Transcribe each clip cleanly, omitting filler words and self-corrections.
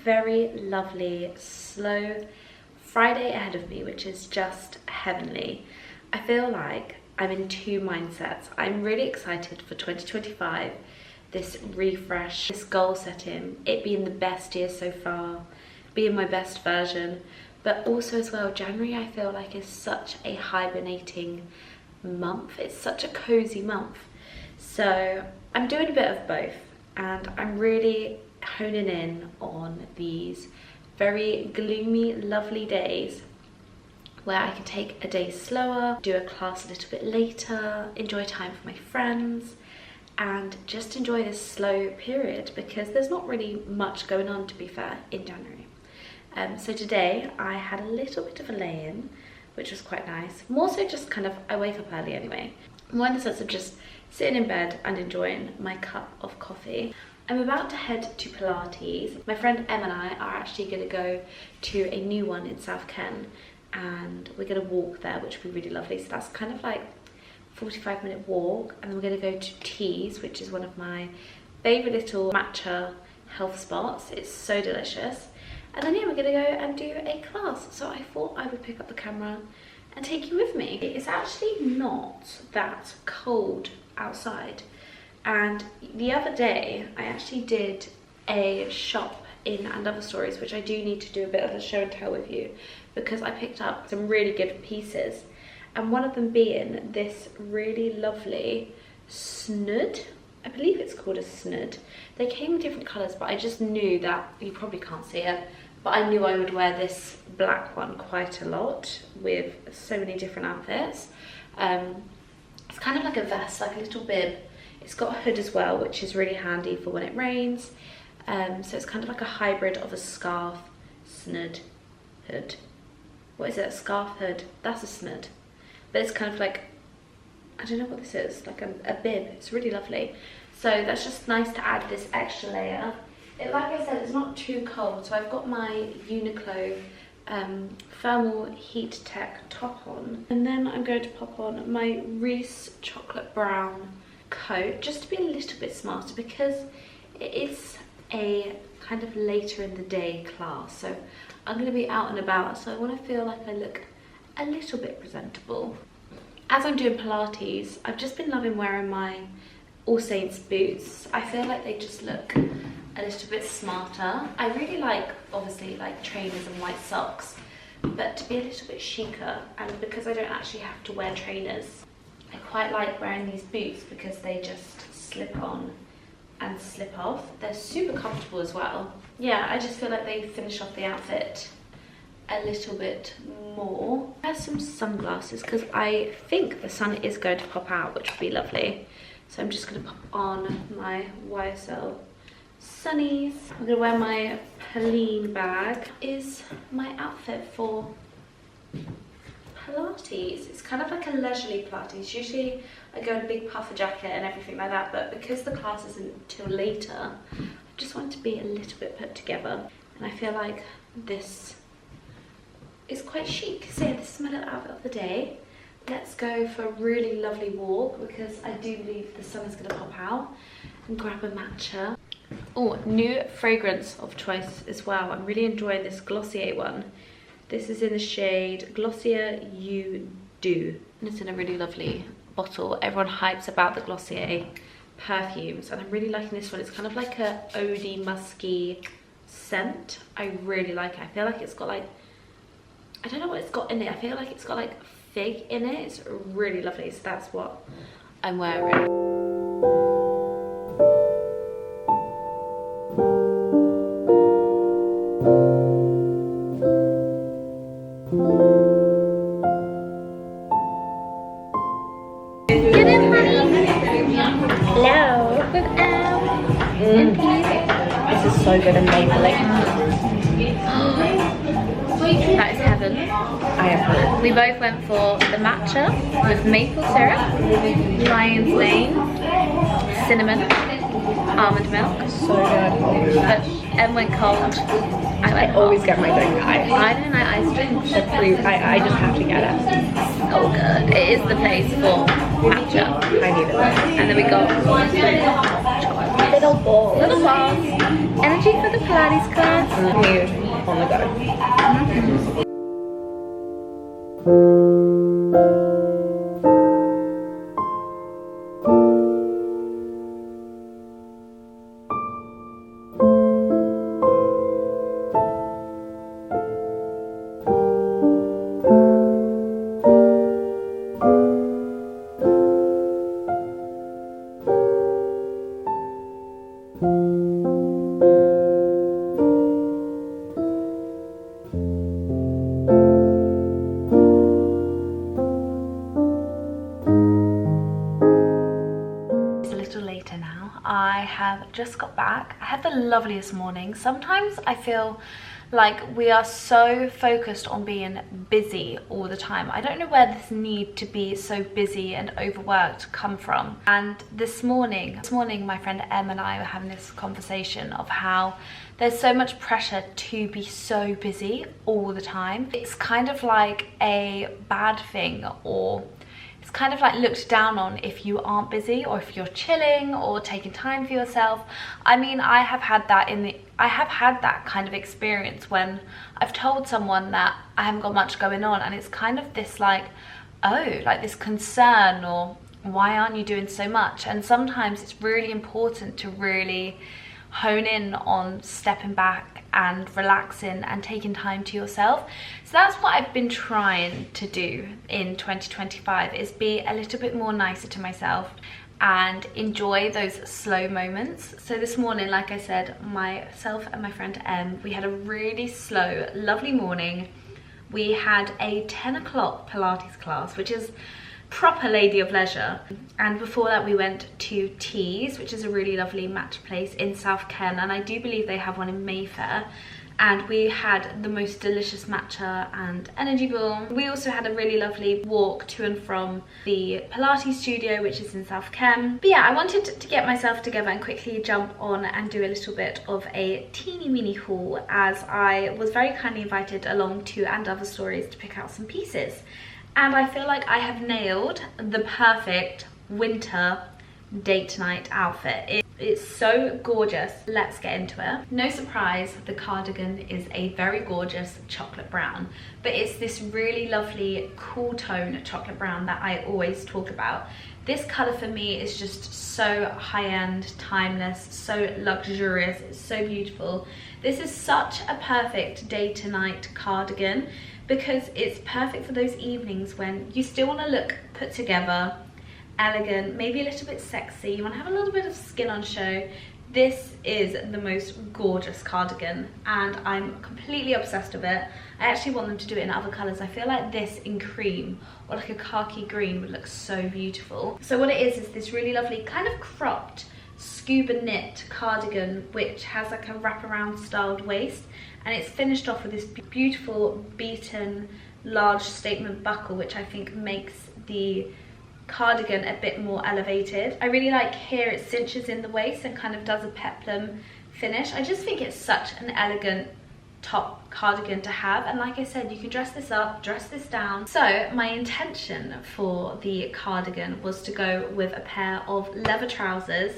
Very lovely, slow Friday ahead of me, which is just heavenly. I feel like I'm in two mindsets. I'm really excited for 2025, this refresh, this goal setting, it being the best year so far, being my best version, but also as well, January I feel like is such a hibernating month. It's such a cozy month. So I'm doing a bit of both, and I'm really honing in on these very gloomy, lovely days where I can take a day slower, do a class a little bit later, enjoy time with my friends, and just enjoy this slow period, because there's not really much going on, to be fair, in January. So today I had a little bit of a lay-in, which was quite nice. More so just kind of, I wake up early anyway. More in the sense of just sitting in bed and enjoying my cup of coffee. I'm about to head to Pilates. My friend Em and I are actually going to go to a new one in South Ken, and we're going to walk there, which will be really lovely. So that's kind of like a 45-minute walk, and then we're going to go to Teas, which is one of my favourite little matcha health spots. It's so delicious. And then yeah, we're going to go and do a class. So I thought I would pick up the camera and take you with me. It's actually not that cold outside. And the other day, I actually did a shop in And Other Stories, which I do need to do a bit of a show and tell with you, because I picked up some really good pieces. And one of them being this really lovely snood. I believe it's called a snood. They came in different colours, but I just knew that, you probably can't see it, but I knew I would wear this black one quite a lot with so many different outfits. It's kind of like a vest, like a little bib. It's got a hood as well, which is really handy for when it rains. So it's kind of like a hybrid of a scarf, snood, hood. What is it? A scarf, hood? That's a snood. But it's kind of like, I don't know what this is, like a bib. It's really lovely. So that's just nice to add this extra layer. Like I said, it's not too cold. So I've got my Uniqlo thermal heat tech top on. And then I'm going to pop on my Reese chocolate brown coat, just to be a little bit smarter, because it is a kind of later in the day class, so I'm going to be out and about, so I want to feel like I look a little bit presentable. As I'm doing Pilates, I've just been loving wearing my All Saints boots. I feel like they just look a little bit smarter. I really like, obviously, like trainers and white socks, but to be a little bit chicer, and because I don't actually have to wear trainers, I quite like wearing these boots because they just slip on and slip off. They're super comfortable as well. Yeah, I just feel like they finish off the outfit a little bit more. I have some sunglasses because I think the sun is going to pop out, which would be lovely. So I'm just going to pop on my YSL sunnies. I'm going to wear my Polene bag. Is my outfit for Pilates. It's kind of like a leisurely Pilates. Usually I go in a big puffer jacket and everything like that, but because the class isn't until later, I just want to be a little bit put together, and I feel like this is quite chic. So yeah, this is my little outfit of the day. Let's go for a really lovely walk, because I do believe the sun is going to pop out, and grab a matcha. Oh, new fragrance of choice as well. I'm really enjoying this Glossier one. This is in the shade Glossier You Do, and it's in a really lovely bottle. Everyone hypes about the Glossier perfumes, and I'm really liking this one. It's kind of like a oudie, musky scent. I really like it. I feel like it's got like, I don't know what it's got in it. I feel like it's got like fig in it. It's really lovely. So that's what I'm wearing. Hello. This is so good and labelling. I have heard. We both went for the matcha with maple syrup, lion's mane, cinnamon, almond milk. So good. But Em went cold. I always get my drink iced. I don't like iced drinks. I just have to get it. Oh good. It is the place for matcha. I need it. And then we got Little balls. little balls. Energy for the Pilates class. New on the go. I have just got back. I had the loveliest morning. Sometimes I feel like we are so focused on being busy all the time. I don't know where this need to be so busy and overworked come from. And this morning my friend Em and I were having this conversation of how there's so much pressure to be so busy all the time. It's kind of like a bad thing, or it's kind of like looked down on if you aren't busy, or if you're chilling or taking time for yourself. I mean, I have had that kind of experience when I've told someone that I haven't got much going on, and it's kind of this like, oh, like this concern, or why aren't you doing so much? And sometimes it's really important to really hone in on stepping back and relaxing and taking time to yourself. So that's what I've been trying to do in 2025, is be a little bit more nicer to myself and enjoy those slow moments. So this morning, like I said, myself and my friend Em, we had a really slow, lovely morning. We had a 10 o'clock Pilates class, which is proper lady of leisure, and before that we went to Teas, which is a really lovely matcha place in South Ken, and I do believe they have one in Mayfair, and we had the most delicious matcha and energy ball. We also had a really lovely walk to and from the Pilates studio, which is in South Ken. But yeah, I wanted to get myself together and quickly jump on and do a little bit of a teeny weeny haul, as I was very kindly invited along to And Other Stories to pick out some pieces. And I feel like I have nailed the perfect winter date night outfit. It's so gorgeous. Let's get into it. No surprise, the cardigan is a very gorgeous chocolate brown, but it's this really lovely cool tone chocolate brown that I always talk about. This colour for me is just so high-end, timeless, so luxurious, it's so beautiful. This is such a perfect day to night cardigan, because it's perfect for those evenings when you still want to look put together, elegant, maybe a little bit sexy, you want to have a little bit of skin on show. This is the most gorgeous cardigan, and I'm completely obsessed with it. I actually want them to do it in other colours. I feel like this in cream or like a khaki green would look so beautiful. So what it is this really lovely kind of cropped scuba knit cardigan, which has like a wraparound styled waist, and it's finished off with this beautiful beaten large statement buckle, which I think makes the cardigan a bit more elevated. I really like here it cinches in the waist and kind of does a peplum finish. I just think it's such an elegant top cardigan to have, and like I said, you can dress this up, dress this down. So my intention for the cardigan was to go with a pair of leather trousers.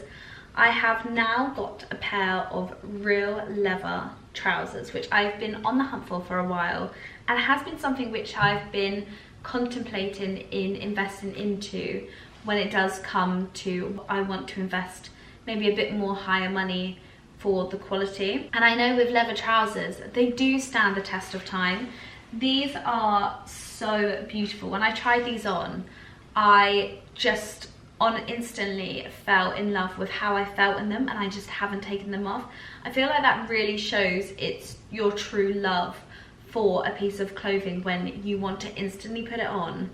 I have now got a pair of real leather trousers, which I've been on the hunt for a while, and it has been something which I've been contemplating in investing into when it does come to I want to invest maybe a bit more higher money for the quality. And I know with leather trousers, they do stand the test of time. These are so beautiful. When I tried these on, I just instantly fell in love with how I felt in them, and I just haven't taken them off. I feel like that really shows it's your true love for a piece of clothing when you want to instantly put it on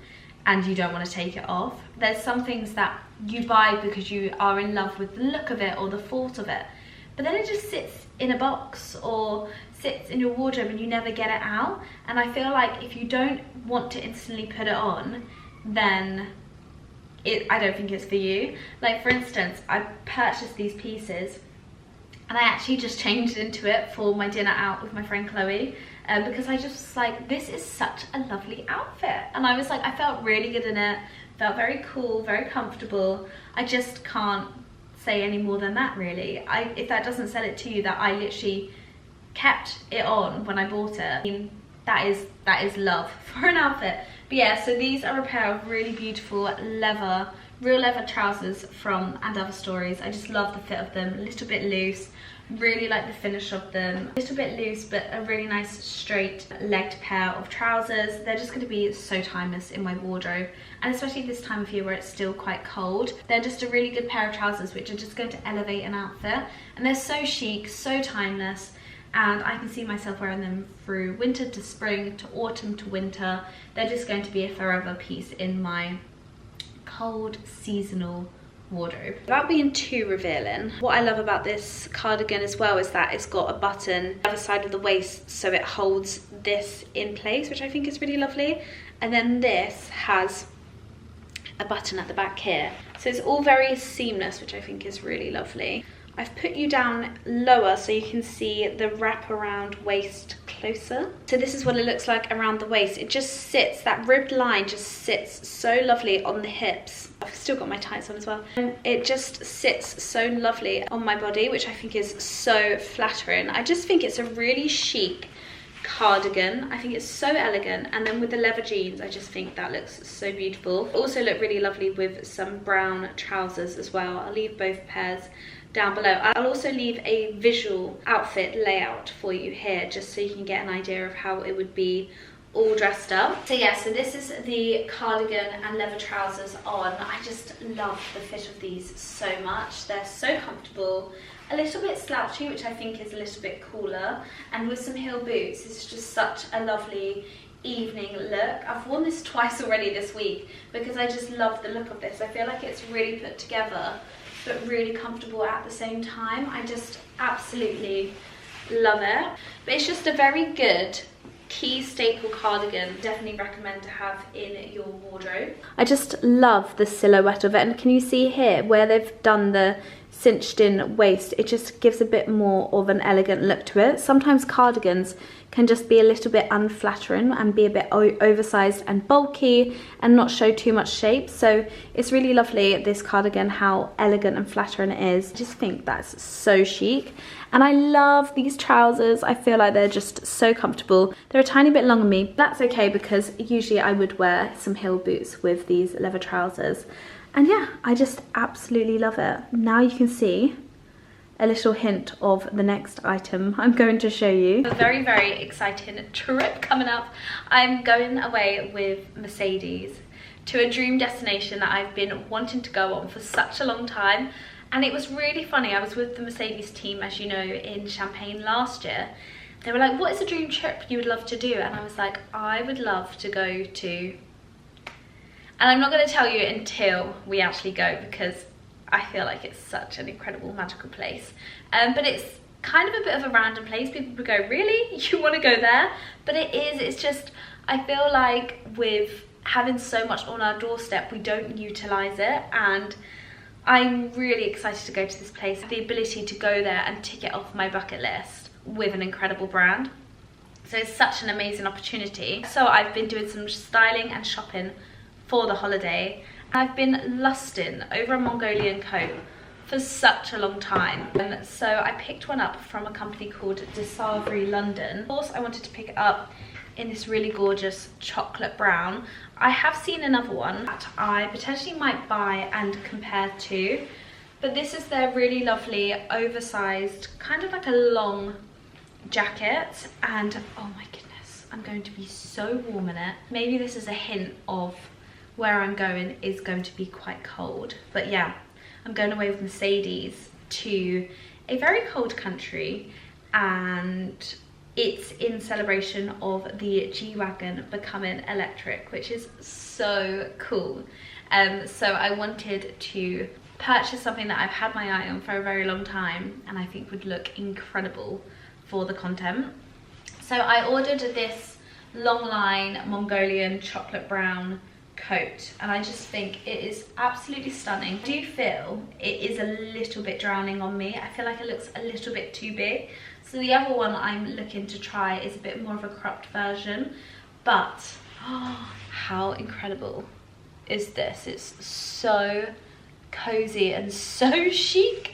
and you don't want to take it off. There's some things that you buy because you are in love with the look of it or the thought of it, but then it just sits in a box or sits in your wardrobe and you never get it out. And I feel like if you don't want to instantly put it on, then I don't think it's for you. Like for instance, I purchased these pieces and I actually just changed into it for my dinner out with my friend Chloe, because I just was like, this is such a lovely outfit. And I was like, I felt really good in it, felt very cool, very comfortable. I just can't say any more than that really. If that doesn't sell it to you, that I literally kept it on when I bought it, I mean, that is love for an outfit. But yeah, so these are a pair of really beautiful real leather trousers from And Other Stories. I just love the fit of them, a little bit loose, really like the finish of them. A little bit loose, but a really nice straight legged pair of trousers. They're just gonna be so timeless in my wardrobe, and especially this time of year where it's still quite cold. They're just a really good pair of trousers which are just going to elevate an outfit, and they're so chic, so timeless, and I can see myself wearing them through winter to spring to autumn to winter. They're just going to be a forever piece in my cold seasonal wardrobe. Without being too revealing, what I love about this cardigan as well is that it's got a button on the other side of the waist, so it holds this in place, which I think is really lovely. And then this has a button at the back here, so it's all very seamless, which I think is really lovely. I've put you down lower so you can see the wraparound waist closer. So this is what it looks like around the waist. It just sits, that ribbed line just sits so lovely on the hips. I've still got my tights on as well. And it just sits so lovely on my body, which I think is so flattering. I just think it's a really chic cardigan. I think it's so elegant, and then with the leather jeans I just think that looks so beautiful. Also look really lovely with some brown trousers as well. I'll leave both pairs down below. I'll also leave a visual outfit layout for you here, just so you can get an idea of how it would be all dressed up. So yeah, so this is the cardigan and leather trousers on. I just love the fit of these so much. They're so comfortable, a little bit slouchy, which I think is a little bit cooler, and with some heel boots, it's just such a lovely evening look. I've worn this twice already this week because I just love the look of this. I feel like it's really put together but really comfortable at the same time. I just absolutely love it. But it's just a very good key staple cardigan. Definitely recommend to have in your wardrobe. I just love the silhouette of it, and can you see here where they've done the cinched in waist? It just gives a bit more of an elegant look to it. Sometimes cardigans can just be a little bit unflattering and be a bit oversized and bulky and not show too much shape. So it's really lovely, this cardigan, how elegant and flattering it is. I just think that's so chic. And I love these trousers. I feel like they're just so comfortable. They're a tiny bit long on me. That's okay, because usually I would wear some heel boots with these leather trousers. And yeah, I just absolutely love it. Now you can see a little hint of the next item I'm going to show you. A very, very exciting trip coming up. I'm going away with Mercedes to a dream destination that I've been wanting to go on for such a long time. And it was really funny. I was with the Mercedes team, as you know, in Champagne last year. They were like, what is a dream trip you would love to do? And I was like, I would love to go to... And I'm not going to tell you until we actually go, because I feel like it's such an incredible, magical place. But it's kind of a bit of a random place. People would go, really? You want to go there? But it is, it's just, I feel like with having so much on our doorstep, we don't utilise it. And I'm really excited to go to this place. The ability to go there and tick it off my bucket list with an incredible brand. So it's such an amazing opportunity. So I've been doing some styling and shopping for the holiday. I've been lusting over a Mongolian coat for such a long time. So I picked one up from a company called Savary London. Of course, I wanted to pick it up in this really gorgeous chocolate brown. I have seen another one that I potentially might buy and compare to, but this is their really lovely oversized, kind of like a long jacket, and oh my goodness, I'm going to be so warm in it. Maybe this is a hint of where I'm going is going to be quite cold. But yeah, I'm going away with Mercedes to a very cold country, and it's in celebration of the G-Wagon becoming electric, which is so cool. So I wanted to purchase something that I've had my eye on for a very long time and I think would look incredible for the content. So I ordered this long line Mongolian chocolate brown coat, and I just think it is absolutely stunning. I do feel it is a little bit drowning on me. I feel like it looks a little bit too big. So the other one I'm looking to try is a bit more of a cropped version, but oh, how incredible is this? It's so cozy and so chic.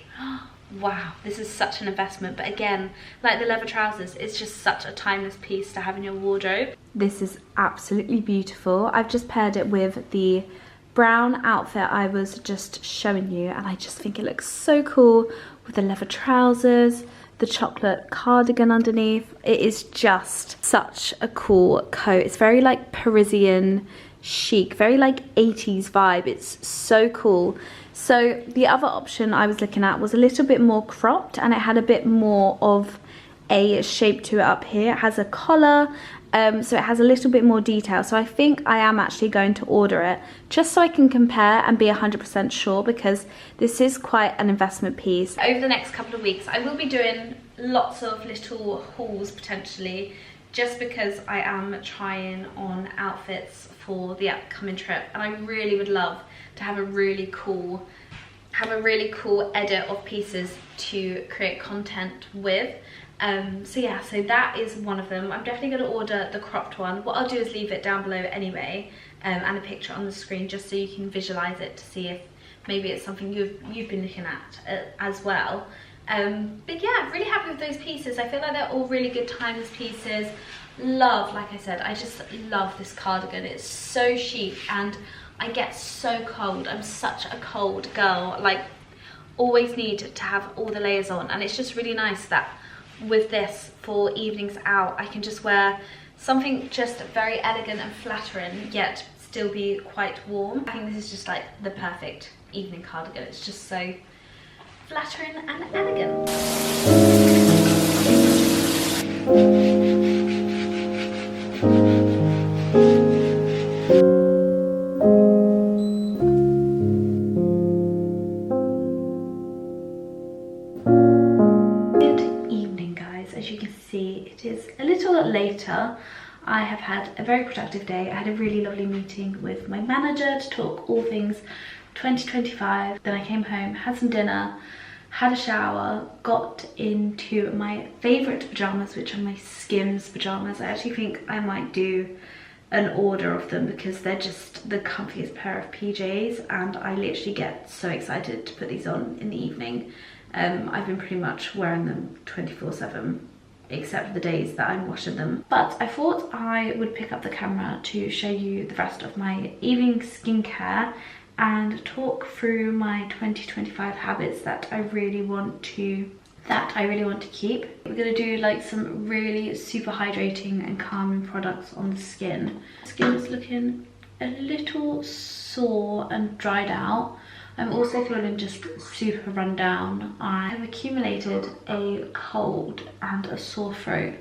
Wow, this is such an investment. But again, like the leather trousers, it's just such a timeless piece to have in your wardrobe. This is absolutely beautiful. I've just paired it with the brown outfit I was just showing you, and I just think it looks so cool with the leather trousers, the chocolate cardigan underneath. It is just such a cool coat. It's very like Parisian chic, very like 80s vibe. It's so cool. So the other option I was looking at was a little bit more cropped, and it had a bit more of a shape to it up here. It has a collar, so it has a little bit more detail. So I think I am actually going to order it just so I can compare and be 100% sure, because this is quite an investment piece. Over the next couple of weeks I will be doing lots of little hauls potentially, just because I am trying on outfits for the upcoming trip, and I really would love to have a really cool edit of pieces to create content with. So yeah, so that is one of them. I'm definitely going to order the cropped one. What I'll do is leave it down below anyway, and a picture on the screen, just so you can visualize it to see if maybe it's something you've been looking at as well. But yeah, really happy with those pieces. I feel like they're all really good timeless pieces. Love, like I said, I just love this cardigan. It's so chic, and I get so cold. I'm such a cold girl, like always need to have all the layers on, and it's just really nice that with this for evenings out I can just wear something just very elegant and flattering yet still be quite warm. I think this is just like the perfect evening cardigan. It's just so flattering and elegant. It is a little later. I have had a very productive day. I had a really lovely meeting with my manager to talk all things 2025. Then I came home, had some dinner, had a shower, got into my favourite pyjamas, which are my Skims pyjamas. I actually think I might do an order of them because they're just the comfiest pair of PJs, and I literally get so excited to put these on in the evening. I've been pretty much wearing them 24/7. Except for the days that I'm washing them. But I thought I would pick up the camera to show you the rest of my evening skincare and talk through my 2025 habits that I really want to keep. We're gonna do like some really super hydrating and calming products on the skin. Skin is looking a little sore and dried out. I'm also feeling just super run down. I have accumulated a cold and a sore throat,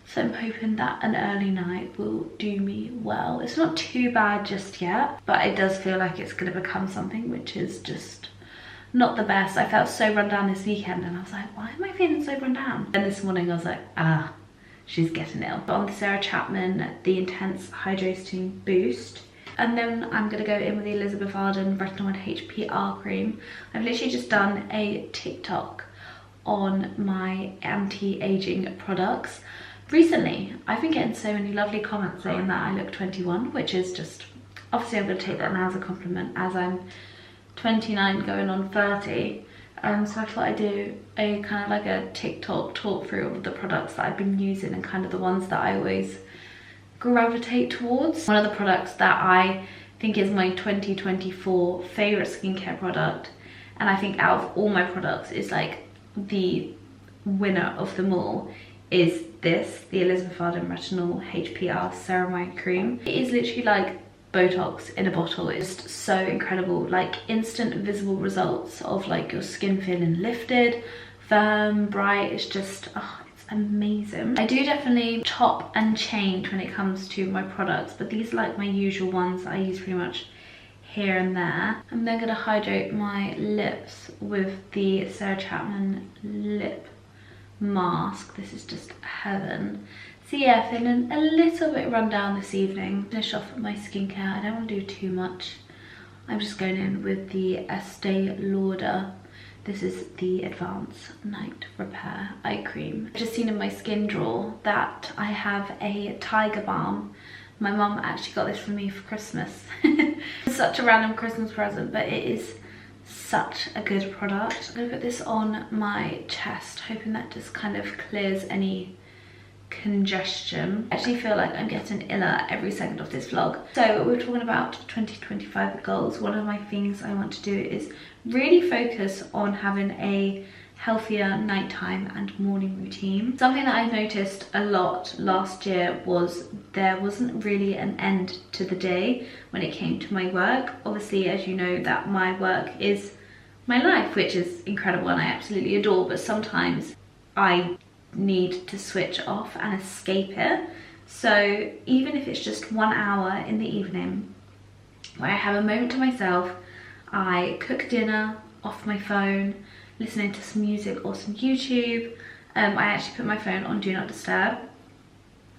so I'm hoping that an early night will do me well. It's not too bad just yet, but it does feel like it's going to become something, which is just not the best. I felt so run down this weekend, and I was like, why am I feeling so run down? And this morning I was like, she's getting ill. But on the Sarah Chapman, the Intense Hydrating Boost. And then I'm going to go in with the Elizabeth Arden Retinol and HPR cream. I've literally just done a TikTok on my anti-aging products. Recently, I've been getting so many lovely comments saying that I look 21, which is just, obviously I'm going to take that now as a compliment, as I'm 29 going on 30. So I thought I'd do a kind of like a TikTok talk through of the products that I've been using and kind of the ones that I always gravitate towards. One of the products that I think is my 2024 favorite skincare product, and I think out of all my products is like the winner of them all, is this, the Elizabeth Arden Retinol HPR Ceramide Cream. It is literally like Botox in a bottle. It's just so incredible, like instant visible results of like your skin feeling lifted, firm, bright. It's just, amazing. I do definitely chop and change when it comes to my products, but these are like my usual ones that I use pretty much here and there. I'm then going to hydrate my lips with the Sarah Chapman lip mask. This is just heaven. So yeah, feeling a little bit run down this evening. Finish off my skincare. I don't want to do too much. I'm just going in with the Estee Lauder. This is the Advanced Night Repair Eye Cream. I've just seen in my skin drawer that I have a Tiger Balm. My mum actually got this for me for Christmas. It's such a random Christmas present, but it is such a good product. I'm gonna put this on my chest, hoping that just kind of clears any congestion. I actually feel like I'm getting iller every second of this vlog. So we're talking about 2025 goals. One of my things I want to do is really focus on having a healthier nighttime and morning routine. Something that I noticed a lot last year was there wasn't really an end to the day when it came to my work. Obviously, as you know, that my work is my life, which is incredible and I absolutely adore, but sometimes I need to switch off and escape it. So even if it's just 1 hour in the evening where I have a moment to myself, I cook dinner off my phone, listening to some music or some YouTube. I actually put my phone on Do Not Disturb.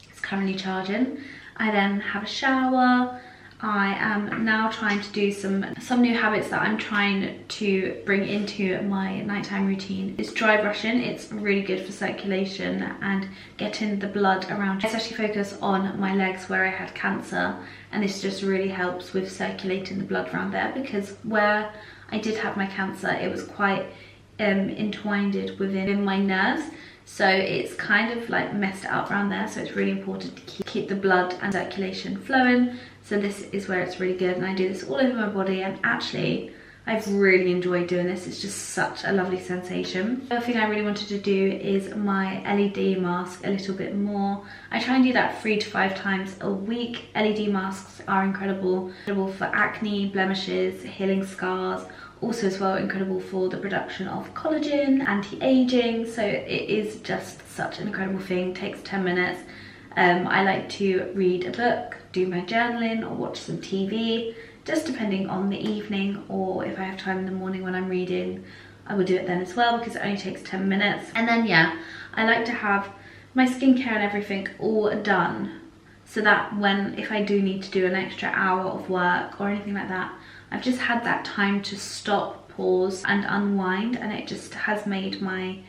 It's currently charging. I then have a shower. I am now trying to do some new habits that I'm trying to bring into my nighttime routine. It's dry brushing. It's really good for circulation and getting the blood around. I especially focus on my legs where I had cancer, and this just really helps with circulating the blood around there, because where I did have my cancer, it was quite entwined within my nerves, so it's kind of like messed it up around there. So it's really important to keep the blood and circulation flowing. So this is where it's really good, and I do this all over my body, and actually I've really enjoyed doing this. It's just such a lovely sensation. The other thing I really wanted to do is my LED mask a little bit more. I try and do that 3 to 5 times a week. LED masks are incredible for acne, blemishes, healing scars. Also as well incredible for the production of collagen, anti-aging. So it is just such an incredible thing. It takes 10 minutes. I like to read a book, do my journaling, or watch some TV, just depending on the evening, or if I have time in the morning when I'm reading, I will do it then as well, because it only takes 10 minutes. And then yeah, I like to have my skincare and everything all done, so that if I do need to do an extra hour of work or anything like that, I've just had that time to stop, pause and unwind, and it just has made my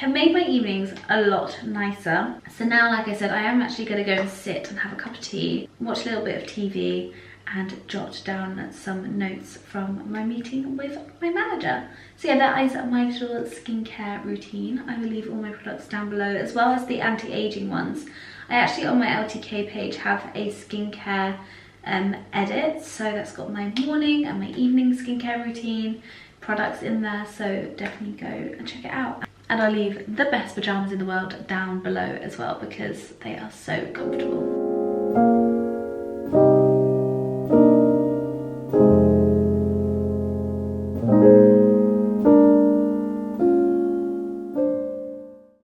evenings a lot nicer. So now, like I said, I am actually going to go and sit and have a cup of tea, watch a little bit of TV and jot down some notes from my meeting with my manager. So yeah, that is my little skincare routine. I will leave all my products down below, as well as the anti-aging ones. I actually, on my LTK page, have a skincare edit, so that's got my morning and my evening skincare routine products in there, so definitely go and check it out. And I'll leave the best pajamas in the world down below as well, because they are so comfortable.